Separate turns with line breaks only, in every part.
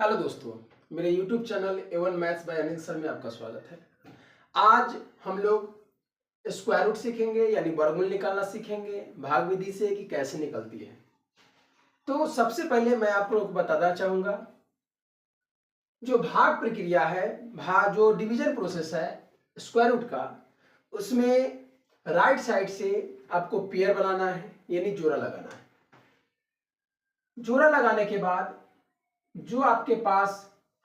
Hello दोस्तों, मेरे YouTube channel A1 maths by Anil sir में आपका स्वागत है। आज हम लोग स्क्वायर रूट सीखेंगे यानी वर्गमूल निकालना सीखेंगे भाग विधि से कि कैसे निकलती है। तो सबसे पहले मैं आप लोग को बताना चाहूँगा, जो भाग प्रक्रिया है, जो डिवीजन प्रोसेस है स्क्वायर रूट का, उसमें राइट साइड से आपको पेयर बनाना है यानी जोड़ा लगाना है। जोड़ा लगाने के बाद जो आपके पास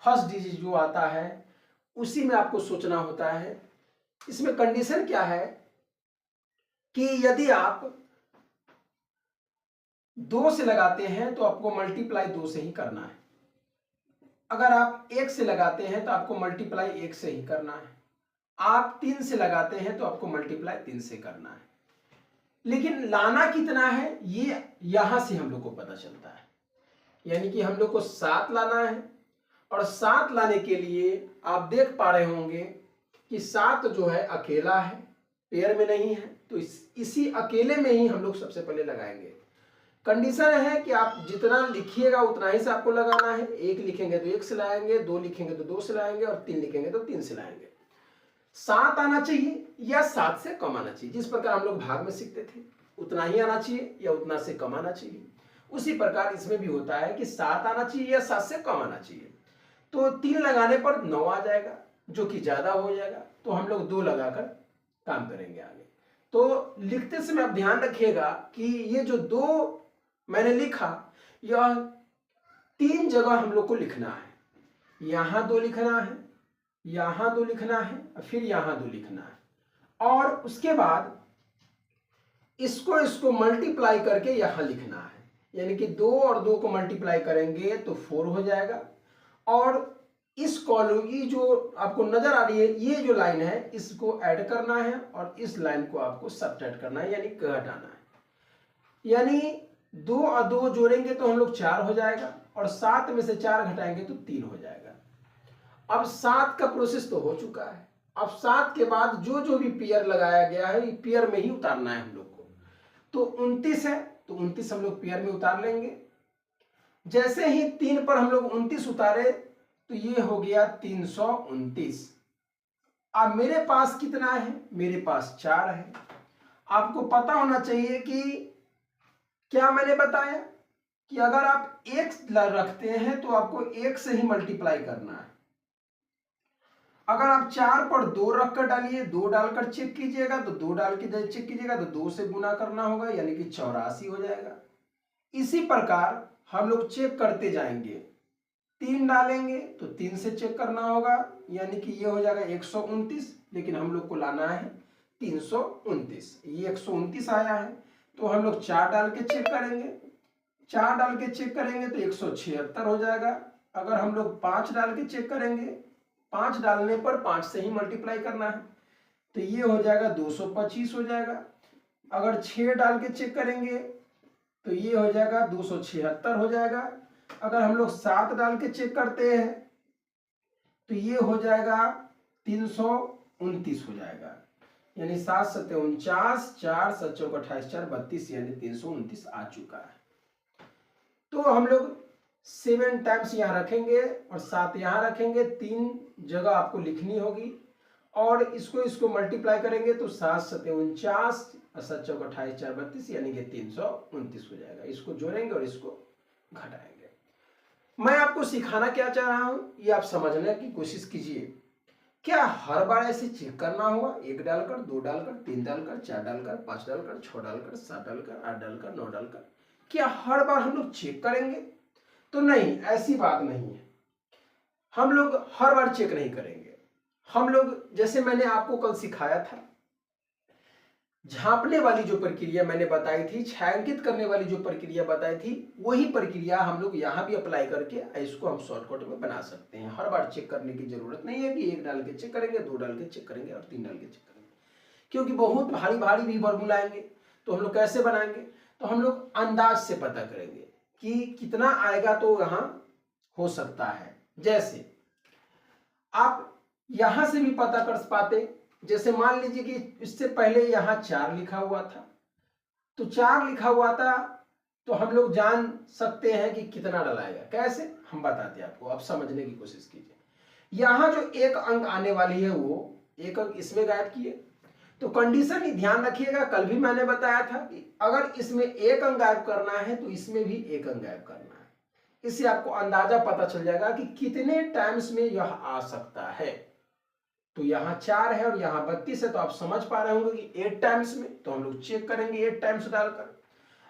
फर्स्ट डिजिट जो आता है उसी में आपको सोचना होता है। इसमें कंडीशन क्या है कि यदि आप 2 से लगाते हैं तो आपको मल्टीप्लाई 2 से ही करना है। अगर आप 1 से लगाते हैं तो आपको मल्टीप्लाई 1 से ही करना है। आप 3 से लगाते हैं तो आपको मल्टीप्लाई 3 से करना है। लेकिन लाना कितना है ये यहां से हम लोग को पता चलता है, यानी कि हम लोग को 7 लाना है। और 7 लाने के लिए आप देख पा रहे होंगे कि 7 जो है अकेला है, पेयर में नहीं है, तो इसी अकेले में ही हम लोग सबसे पहले लगाएंगे। कंडीशन है कि आप जितना लिखिएगा उतना ही से आपको लगाना है। 1 लिखेंगे तो 1 से लाएंगे, 2 लिखेंगे तो 2 से लाएंगे और 3 लिखेंगे तो 3 से लाएंगे। 7 आना चाहिए या 7 से कम आना चाहिए। जिस प्रकार हम लोग भाग में सीखते थे उतना ही आना चाहिए या उतना से कम आना चाहिए, उसी प्रकार इसमें भी होता है कि 7 आना चाहिए या 7 से कम आना चाहिए। तो 3 लगाने पर 9 आ जाएगा, जो कि ज्यादा हो जाएगा, तो हम लोग 2 लगाकर काम करेंगे आगे। तो लिखते समय आप ध्यान रखिएगा कि ये जो 2 मैंने लिखा, यह 3 जगह हम लोग को लिखना है। यहां 2 लिखना है, यहां 2 लिखना है, फिर यहां 2 लिखना है, और उसके बाद इसको मल्टीप्लाई करके यहां लिखना है। यानी कि 2 और 2 को मल्टीप्लाई करेंगे तो 4 हो जाएगा। और इस कॉलम की जो आपको नजर आ रही है ये जो लाइन है इसको ऐड करना है और इस लाइन को आपको सब्ट्रैक्ट करना है यानी घटाना है। यानी 2 और 2 जोड़ेंगे तो हम लोग 4 हो जाएगा और 7 में से 4 घटाएंगे तो 3 हो जाएगा। अब 7 का प्रोसेस तो हो चुका है। अब 7 के बाद जो जो भी पेयर लगाया गया है ये पेयर में ही उतारना है हम लोग को। तो 29 है तो 29 हम लोग पेयर में उतार लेंगे। जैसे ही 3 पर हम लोग 29 उतारे तो ये हो गया 329। अब मेरे पास कितना है, मेरे पास 4 है। आपको पता होना चाहिए कि क्या मैंने बताया कि अगर आप 1 रखते हैं तो आपको 1 से ही मल्टीप्लाई करना है। अगर आप 4 पर 2 रखकर डालिए, 2 डालकर चेक कीजिएगा तो 2 डाल के चेक कीजिएगा तो 2 से गुना करना होगा यानी कि 84 हो जाएगा। इसी प्रकार हम लोग चेक करते जाएंगे। 3 डालेंगे तो 3 से चेक करना होगा यानी कि ये हो जाएगा 129, लेकिन हम लोग को लाना है 329। ये 129 आया है तो हम लोग 4 डाल के चेक करेंगे। 4 डाल के चेक करेंगे तो 176 हो जाएगा। अगर हम लोग 5 डाल के चेक करेंगे, 5 डालने पर 5 से ही मल्टीप्लाई करना है तो ये हो जाएगा 225 हो जाएगा। अगर 6 डाल के चेक करेंगे तो ये हो जाएगा 276 हो जाएगा। अगर हम लोग 7 डाल के चेक करते हैं तो ये हो जाएगा 329 हो जाएगा। यानी 7 7 49, 4 7 चौक 28, 4 32 यानी 329 आ चुका है। तो हम लोग 7 टाइम्स यहाँ रखेंगे और 7 यहाँ रखेंगे। 3 जगह आपको लिखनी होगी और इसको मल्टीप्लाई करेंगे तो 7 7 49 और 7 चौक 28, 4 32 यानी कि 329 हो जाएगा। इसको जोड़ेंगे और इसको घटाएंगे। मैं आपको सिखाना क्या चाह रहा हूं ये आप समझने की कोशिश कीजिए। क्या हर बार ऐसे चेक करना होगा? 1 डालकर, 2 डालकर, 3 डालकर, 4 डालकर, 5 डालकर, 6 डालकर, 7 डालकर, 8 डालकर, 9 डालकर, क्या हर बार हम लोग चेक करेंगे? तो नहीं, ऐसी बात नहीं है। हम लोग हर बार चेक नहीं करेंगे। हम लोग, जैसे मैंने आपको कल सिखाया था, झांपने वाली जो प्रक्रिया मैंने बताई थी, छायांकित करने वाली जो प्रक्रिया बताई थी, वही प्रक्रिया हम लोग यहां भी अप्लाई करके इसको हम शॉर्टकट में बना सकते हैं। हर बार चेक करने की जरूरत नहीं है कि 1 डाल के चेक करेंगे, 2 डाल के चेक करेंगे और 3 डाल के चेक करेंगे, क्योंकि बहुत भारी भारी भी वर्गमूल आएंगे। तो हम लोग कैसे बनाएंगे? तो हम लोग अंदाज से पता करेंगे कि कितना आएगा तो यहां हो सकता है। जैसे आप यहां से भी पता कर पाते, जैसे मान लीजिए कि इससे पहले यहां 4 लिखा हुआ था, तो 4 लिखा हुआ था तो हम लोग जान सकते हैं कि कितना डलाएगा। कैसे, हम बताते हैं आपको, आप समझने की कोशिश कीजिए। यहाँ जो एक अंक आने वाली है वो एक अंक इसमें गायब किए, तो कंडीशन ही ध्यान रखिएगा, कल भी मैंने बताया था कि अगर इसमें एक अंक गायब करना है तो इसमें भी एक अंक गायब करना है। इससे आपको अंदाजा पता चल जाएगा कि कितने टाइम्स में यह आ सकता है। तो यहाँ 4 है और यहाँ 32 है, तो आप समझ पा रहे होंगे कि 8 टाइम्स में। तो हम लोग चेक करेंगे 8 टाइम्स डालकर।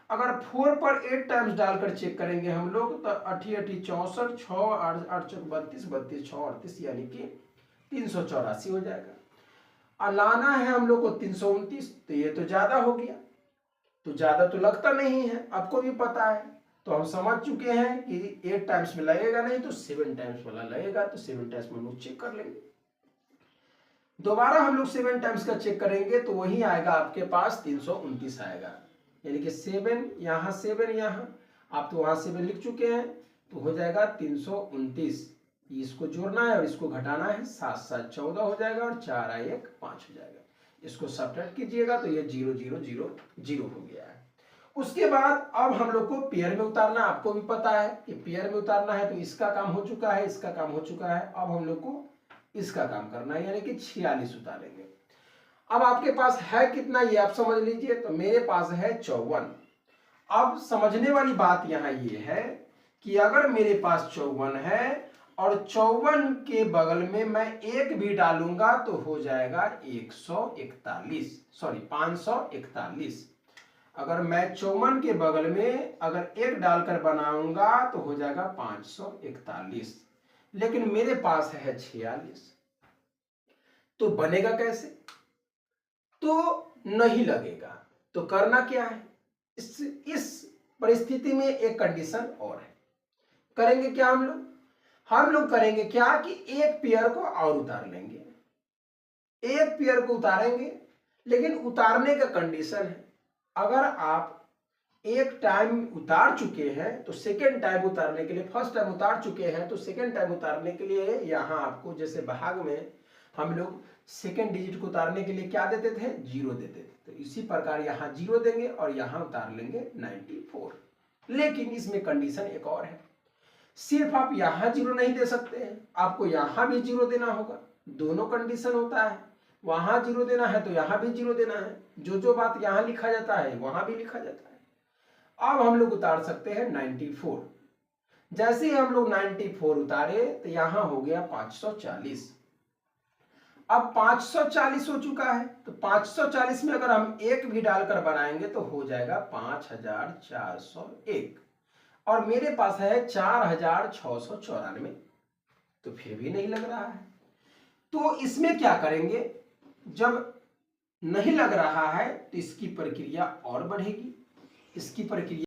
अगर 4 पर 8 टाइम्स डालकर चेक करेंगे हम लोग तो 8 8 64, 6 8 8 32, 32 6 38, यानी कि 384 हो जाएगा। और लाना है हम लोग को 329, तो ये तो ज्यादा हो गया, तो ज्यादा तो लगता नहीं है, आपको भी पता है। तो हम समझ चुके हैं कि 8 टाइम्स में लगेगा नहीं, तो 7 टाइम्स वाला लगेगा, तो 7 टाइम्स में हम लोग चेक कर लेंगे। दोबारा हम लोग 7 टाइम्स का चेक करेंगे तो वही आएगा आपके पास 329 आएगा, यानी कि 7 यहाँ 7 यहाँ, आप तो वहां 7 लिख चुके हैं, तो हो जाएगा 329। इसको जोड़ना है और इसको घटाना है, 7 7 14 हो जाएगा और 4 आए 1 5 हो जाएगा। इसको सब्ट्रैक्ट कीजिएगा तो ये 0 0 0 0 हो गया है। उसके बाद अब हम लोग को पेयर में उतारना, आपको भी पता है कि पेयर में उतारना है, तो इसका काम हो चुका है, इसका काम हो चुका है, अब हम लोग को इसका काम करना है, यानी कि 46 उतारेंगे। अब आपके पास है कितना ये आप समझ लीजिए, तो मेरे पास है 54। अब समझने वाली बात यहाँ ये है कि अगर मेरे पास 54 है और 54 के बगल में मैं एक भी डालूंगा तो हो जाएगा 141, सॉरी 541। अगर मैं 54 के बगल में अगर एक डालकर बनाऊंगा तो हो जाएगा 541, लेकिन मेरे पास है 46, तो बनेगा कैसे? तो नहीं लगेगा। तो करना क्या है, इस परिस्थिति में एक कंडीशन और है। करेंगे क्या हम लोग करेंगे क्या कि एक पेयर को और उतार लेंगे, एक पेयर को उतारेंगे, लेकिन उतारने का कंडीशन है, अगर आप एक टाइम उतार चुके हैं तो सेकेंड टाइम उतारने के लिए, फर्स्ट टाइम उतार चुके हैं तो सेकेंड टाइम उतारने के लिए यहाँ आपको जैसे भाग में हम लोग सेकेंड डिजिट को उतारने के लिए क्या देते थे, 0 देते थे, तो इसी प्रकार यहाँ 0 देंगे और यहाँ उतार लेंगे 94। लेकिन इसमें कंडीशन एक और है, सिर्फ आप यहाँ 0 नहीं दे सकते हैं, आपको यहाँ भी 0 देना होगा। दोनों कंडीशन होता है, वहां 0 देना है तो यहाँ भी 0 देना है, जो बात यहाँ लिखा जाता है वहां भी लिखा जाता है। अब हम लोग उतार सकते हैं 94। जैसे ही हम लोग 94 उतारे तो यहां हो गया 540। अब 540 हो चुका है, तो 540 में अगर हम एक भी डालकर बनाएंगे तो हो जाएगा 5401, और मेरे पास है 4694, तो फिर भी नहीं लग रहा है। तो इसमें क्या करेंगे, जब नहीं लग रहा है तो इसकी प्रक्रिया और बढ़ेगी, इसकी प्रक्रिया